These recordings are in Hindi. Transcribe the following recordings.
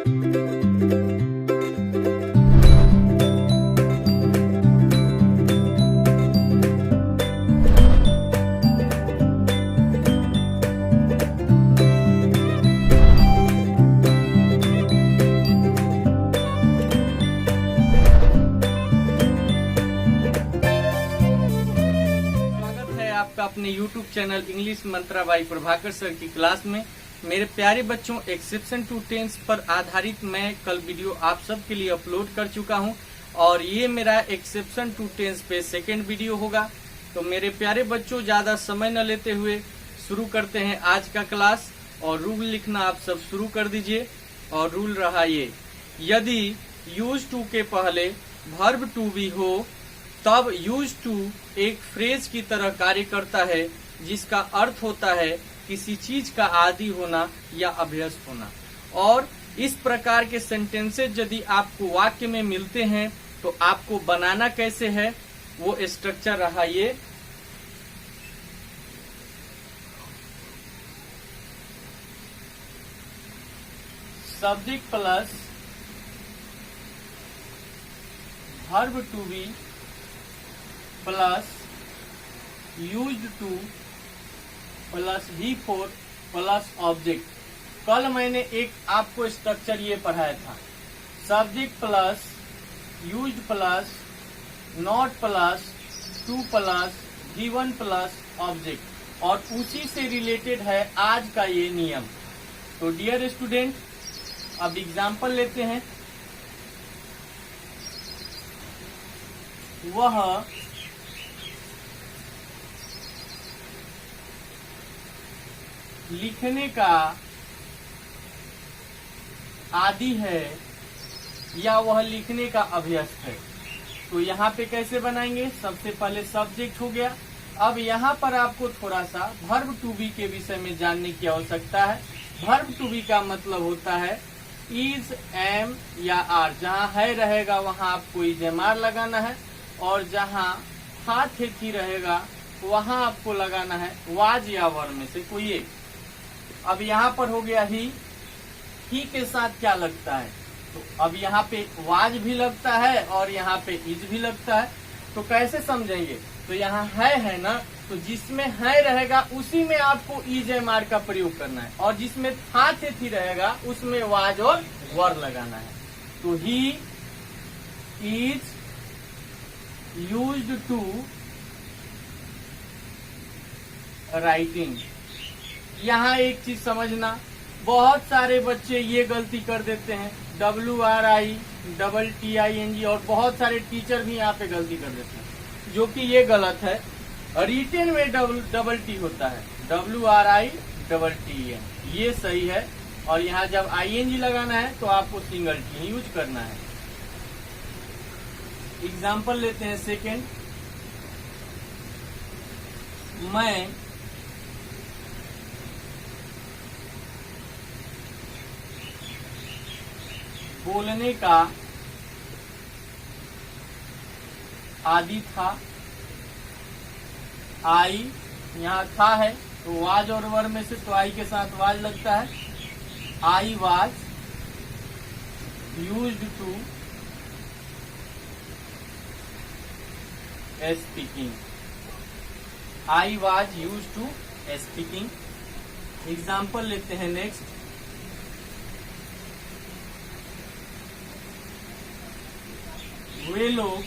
आपका अपने YouTube channel English Mantra by Prabhakar sir की क्लास में। मेरे प्यारे बच्चों, एक्सेप्शन टू टेंस पर आधारित मैं कल वीडियो आप सब के लिए अपलोड कर चुका हूं और ये मेरा एक्सेप्शन टू टेंस पे सेकेंड वीडियो होगा। तो मेरे प्यारे बच्चों, ज्यादा समय न लेते हुए शुरू करते हैं आज का क्लास। और रूल लिखना आप सब शुरू कर दीजिए। और रूल रहा ये, यदि यूज टू के पहले वर्ब टू बी हो तब यूज टू एक फ्रेज की तरह कार्य करता है जिसका अर्थ होता है किसी चीज का आदि होना या अभ्यस्त होना। और इस प्रकार के सेंटेंसेज यदि आपको वाक्य में मिलते हैं तो आपको बनाना कैसे है, वो स्ट्रक्चर रहा ये। Subject plus verb to be plus used to plus V4 plus object. कल मैंने एक आपको स्ट्रक्चर ये पढ़ाया था, subject plus used plus not plus to plus V1 plus object, और उसी से रिलेटेड है आज का ये नियम। तो डियर स्टूडेंट, अब एग्जाम्पल लेते हैं। वह लिखने का आदि है या वह लिखने का अभ्यस्त है। तो यहाँ पे कैसे बनाएंगे, सबसे पहले सब्जेक्ट हो गया। अब यहाँ पर आपको थोड़ा सा वर्ब टू बी के विषय में जानने की आवश्यकता है। वर्ब टू बी का मतलब होता है इज, एम या आर। जहाँ है रहेगा वहाँ आपको इज एम आर लगाना है, और जहाँ था थे थी रहेगा वहाँ आपको लगाना है वाज या वर में से कोई एक। अब यहाँ पर हो गया ही के साथ क्या लगता है, तो अब यहाँ पे वाज भी लगता है और यहाँ पे इज भी लगता है। तो कैसे समझेंगे, तो यहाँ है ना, तो जिसमें है रहेगा उसी में आपको इज एम आर का प्रयोग करना है, और जिसमें था थे थी रहेगा उसमें वाज और वर लगाना है। तो he is used to writing. यहाँ एक चीज समझना, बहुत सारे बच्चे ये गलती कर देते हैं, WRITTING, और बहुत सारे टीचर भी यहाँ पे गलती कर देते हैं, जो कि ये गलत है। रिटेन में डबल टी होता है, WRITTEN, ये सही है। और यहाँ जब ING लगाना है तो आपको सिंगल टी यूज करना है। एग्जाम्पल लेते हैं सेकेंड। मैं बोलने का आदि था। आई यहाँ था है तो वाज और वर में से तो आई के साथ वाज लगता है। I was used to speaking. I was used to speaking. Example लेते हैं नेक्स्ट। वे लोग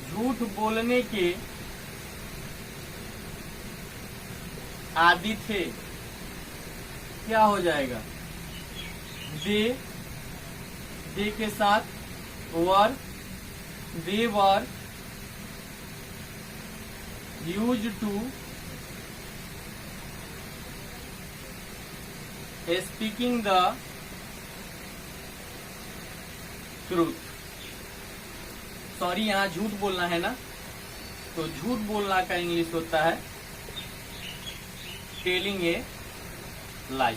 झूठ बोलने के आदी थे। क्या हो जाएगा, दे के साथ were, they were used to speaking the truth. Sorry, यहाँ झूठ बोलना है ना, तो झूठ बोलना का इंग्लिश होता है टेलिंग ए लाई।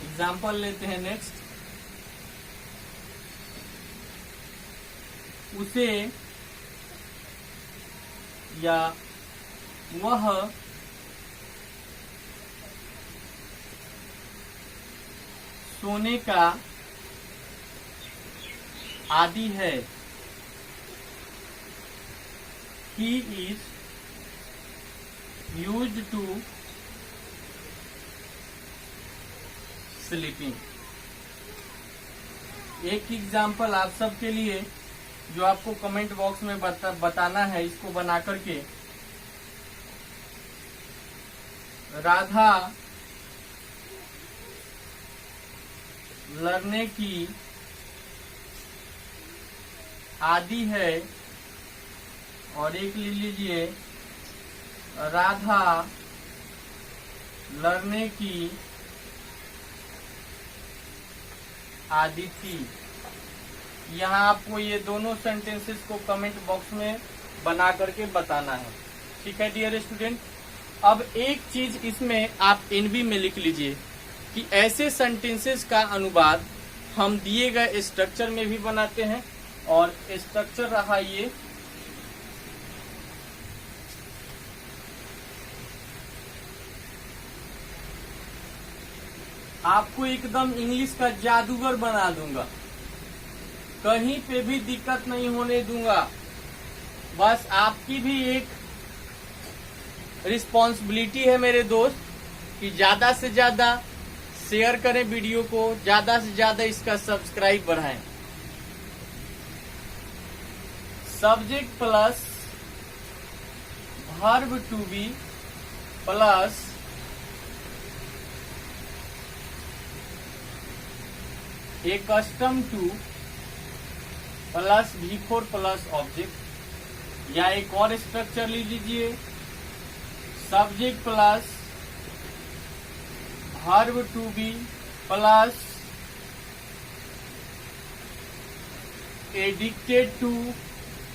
एग्जाम्पल लेते हैं नेक्स्ट। उसे या वह सोने का आदि है। He is used to sleeping। एक एग्जाम्पल आप सबके लिए जो आपको कमेंट बॉक्स में बताना है, इसको बना करके। राधा लड़ने की आदि है, और एक ले लीजिए, राधा लड़ने की आदि थी। यहाँ आपको ये दोनों सेंटेंसेस को कमेंट बॉक्स में बना करके बताना है। ठीक है डियर स्टूडेंट। अब एक चीज इसमें आप एनबी में लिख लीजिए कि ऐसे सेंटेंसेस का अनुवाद हम दिए गए स्ट्रक्चर में भी बनाते हैं, और स्ट्रक्चर रहा ये। आपको एकदम इंग्लिश का जादूगर बना दूंगा, कहीं पे भी दिक्कत नहीं होने दूंगा। बस आपकी भी एक रिस्पॉन्सिबिलिटी है मेरे दोस्त कि ज्यादा से ज्यादा शेयर करें वीडियो को, ज्यादा से ज्यादा इसका सब्सक्राइब बढ़ाएं। Subject plus verb to be plus accustomed to plus V4 plus object, या एक और स्ट्रक्चर ले लीजिए, subject plus verb to be plus addicted to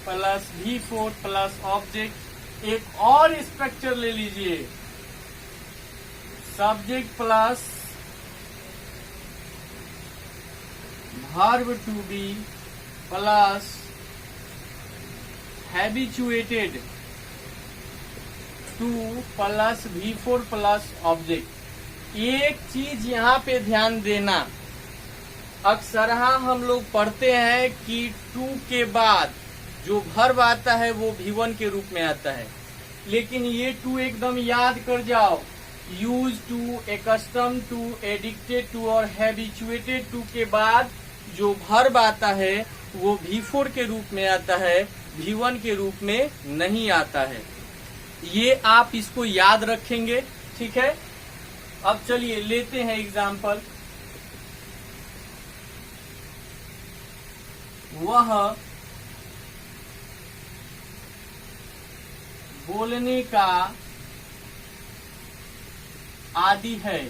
plus V4 plus object. एक और स्ट्रक्चर ले लीजिए, subject plus verb to be plus habituated to plus V4 plus object. एक चीज यहाँ पे ध्यान देना, अक्सर हम लोग पढ़ते हैं कि टू के बाद जो वर्ब आता है वो V1 के रूप में आता है, लेकिन ये टू एकदम याद कर जाओ। Use to, accustom to, addicted to और हैबिचुएटेड टू के बाद जो वर्ब आता है वो V4 के रूप में आता है, V1 के रूप में नहीं आता है। ये आप इसको याद रखेंगे, ठीक है। अब चलिए लेते हैं एग्जाम्पल। वह बोलने का आदि है।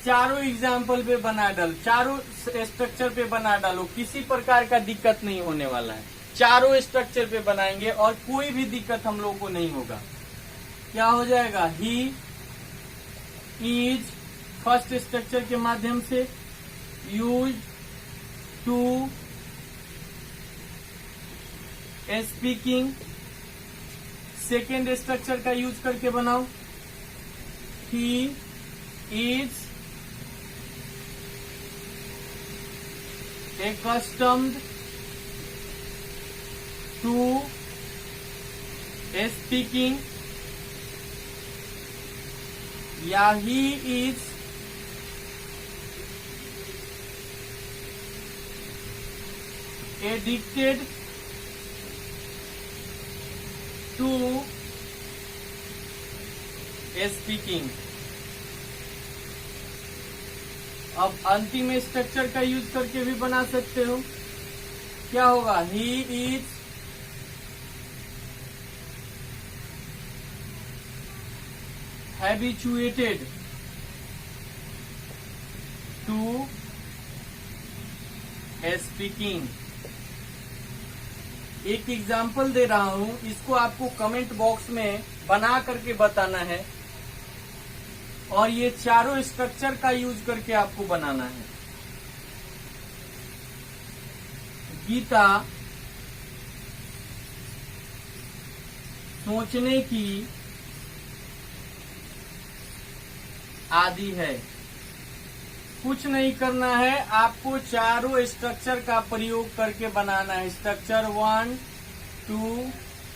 चारों एग्जाम्पल पे बना डालो, चारों स्ट्रक्चर पे बना डालो, किसी प्रकार का दिक्कत नहीं होने वाला है। चारों स्ट्रक्चर पे बनाएंगे और कोई भी दिक्कत हम लोगों को नहीं होगा। क्या हो जाएगा? ही इज फर्स्ट स्ट्रक्चर के माध्यम से, use to speaking second structure का यूज करके बनाओ, he is accustomed to speaking, या he is addicted to speaking। अब अंतिम स्ट्रक्चर का यूज करके भी बना सकते हो। क्या होगा? He is habituated to speaking. एक एग्जाम्पल दे रहा हूं, इसको आपको कमेंट बॉक्स में बना करके बताना है, और ये चारों स्ट्रक्चर का यूज करके आपको बनाना है। गीता सोचने की आदि है। कुछ नहीं करना है, आपको चारों स्ट्रक्चर का प्रयोग करके बनाना है। स्ट्रक्चर 1, 2,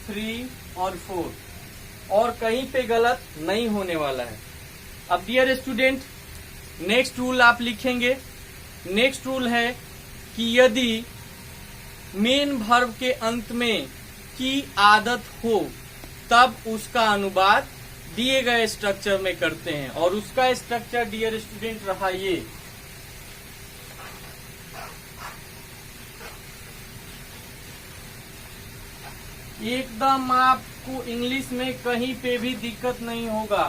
3 और 4, और कहीं पे गलत नहीं होने वाला है। अब डियर स्टूडेंट, नेक्स्ट रूल आप लिखेंगे। नेक्स्ट रूल है कि यदि मेन वर्ब के अंत में की आदत हो तब उसका अनुवाद दिए गए स्ट्रक्चर में करते हैं, और उसका स्ट्रक्चर डियर स्टूडेंट रहा ये। एकदम आपको इंग्लिश में कहीं पे भी दिक्कत नहीं होगा,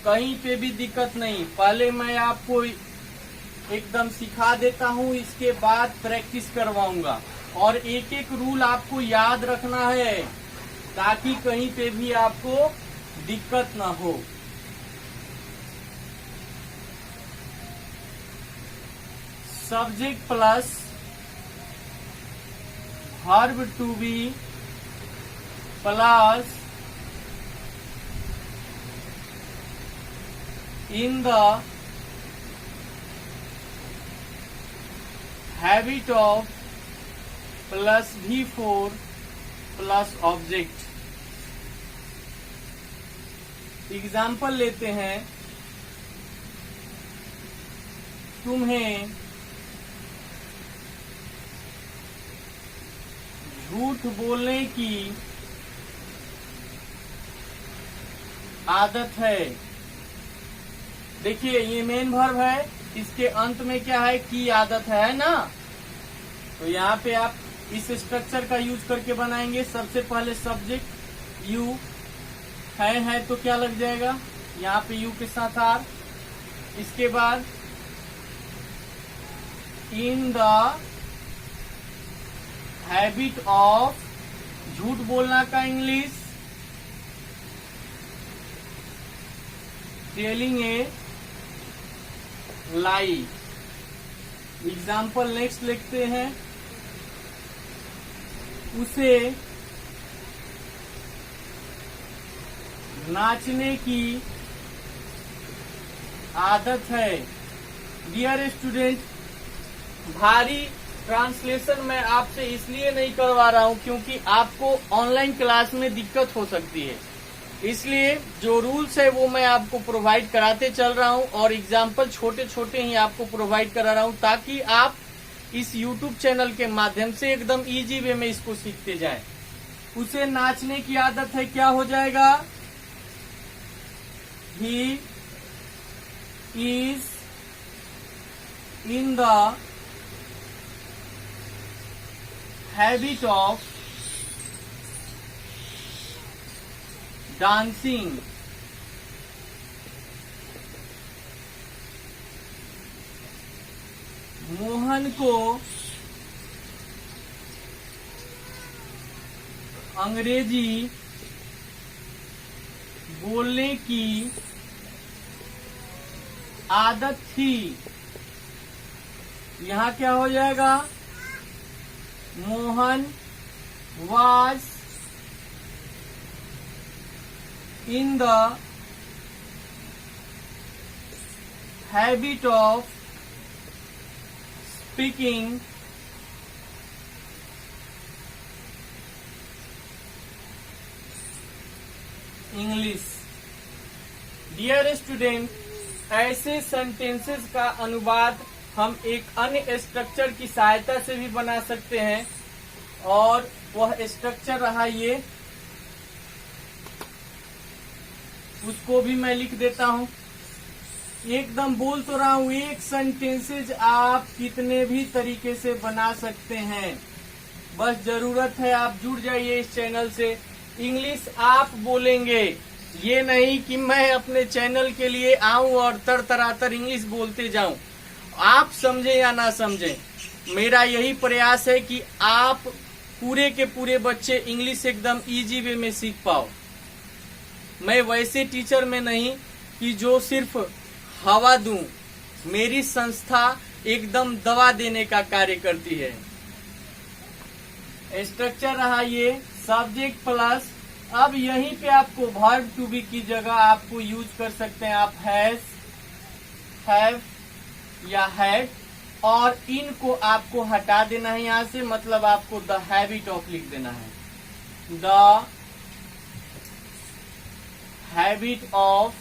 कहीं पे भी दिक्कत नहीं। पहले मैं आपको एकदम सिखा देता हूँ, इसके बाद प्रैक्टिस करवाऊंगा, और एक एक रूल आपको याद रखना है ताकि कहीं पे भी आपको दिक्कत ना हो। Subject plus verb to be plus in the habit of plus V4 plus object. Example लेते हैं। तुम्हें झूठ बोलने की आदत है। देखिए ये मेन वर्ब है, इसके अंत में क्या है, की आदत है ना। तो यहाँ पे आप इस स्ट्रक्चर का यूज करके बनाएंगे। सबसे पहले सब्जेक्ट यू है तो क्या लग जाएगा, यहाँ पे यू के साथ आर। इसके बाद इन द हैबिट ऑफ, झूठ बोलना का English telling a lie. Example next लिखते हैं। उसे नाचने की आदत है। डियर स्टूडेंट, भारी ट्रांसलेशन मैं आपसे इसलिए नहीं करवा रहा हूं क्योंकि आपको ऑनलाइन क्लास में दिक्कत हो सकती है, इसलिए जो रूल्स है वो मैं आपको प्रोवाइड कराते चल रहा हूं, और एग्जाम्पल छोटे छोटे ही आपको प्रोवाइड करा रहा हूं ताकि आप इस YouTube चैनल के माध्यम से एकदम इजी वे में इसको सीखते जाएं। उसे नाचने की आदत है, क्या हो जाएगा, he is in the habit of dancing. Mohan को अंग्रेजी बोलने की आदत थी। यहाँ क्या हो जाएगा, Mohan was in the habit of speaking English. Dear student, ऐसे सेंटेंसेस का अनुवाद हम एक अन्य स्ट्रक्चर की सहायता से भी बना सकते हैं, और वह स्ट्रक्चर रहा ये, उसको भी मैं लिख देता हूं। एकदम बोल तो रहा हूं, एक सेंटेंसेज आप कितने भी तरीके से बना सकते हैं, बस जरूरत है आप जुड़ जाइए इस चैनल से। इंग्लिश आप बोलेंगे, ये नहीं कि मैं अपने चैनल के लिए आऊं और तरतरातर इंग्लिश बोलते जाऊं। आप समझे या ना समझे, मेरा यही प्रयास है कि आप पूरे के पूरे बच्चे इंग्लिश एकदम इजी वे में सीख पाओ। मैं वैसे टीचर में नहीं कि जो सिर्फ हवा दूं, मेरी संस्था एकदम दवा देने का कार्य करती है। स्ट्रक्चर रहा ये, सब्जेक्ट प्लस, अब यहीं पे आपको वर्ब टू बी की जगह आपको यूज कर सकते हैं आप हैज, हैव, या हैड, और इन को आपको हटा देना है यहां से, मतलब आपको द हैबिट ऑफ लिख देना है, the habit of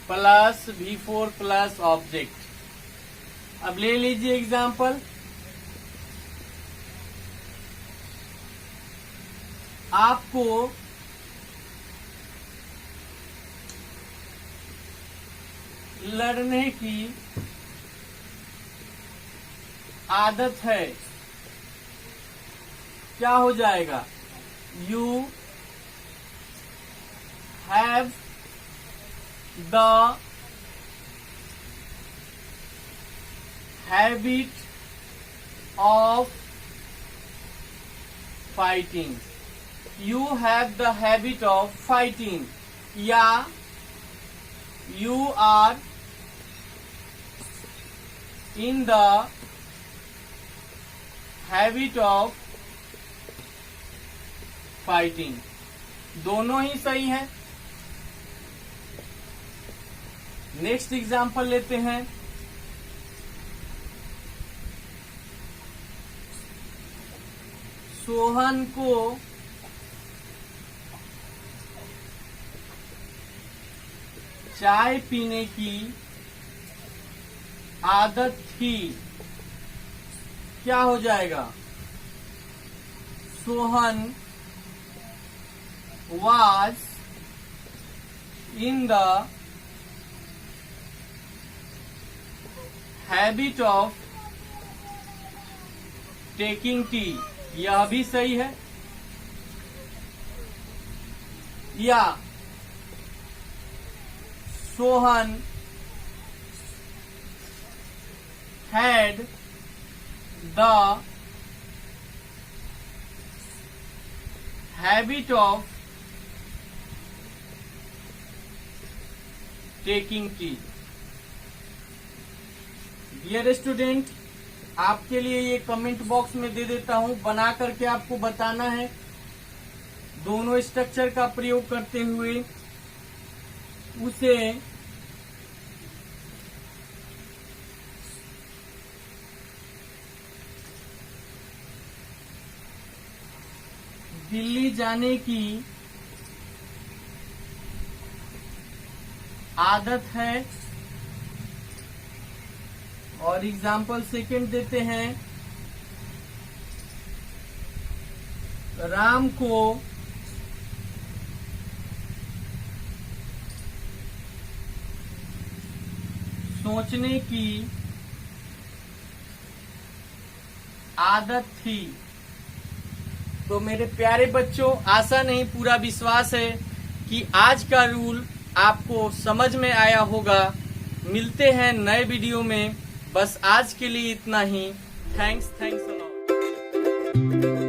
plus V4 plus object. अब ले लीजिए एग्जाम्पल, आपको लड़ने की आदत है, क्या हो जाएगा, you have the habit of fighting, you have the habit of fighting, या you are in the habit of fighting, दोनों ही सही है। नेक्स्ट एग्जाम्पल लेते हैं, सोहन को चाय पीने की आदत थी, क्या हो जाएगा, Sohan was in the habit of taking tea, यह भी सही है। या Sohan had the habit of taking tea. Dear student, आपके लिए ये कमेंट बॉक्स में दे देता हूं, बना करके आपको बताना है, दोनों स्ट्रक्चर का प्रयोग करते हुए उसे दिल्ली जाने की आदत है। और एग्जाम्पल सेकंड देते हैं, राम को सोचने की आदत थी। तो मेरे प्यारे बच्चों, आशा नहीं पूरा विश्वास है कि आज का रूल आपको समझ में आया होगा। मिलते हैं नए वीडियो में, बस आज के लिए इतना ही। Thanks a lot.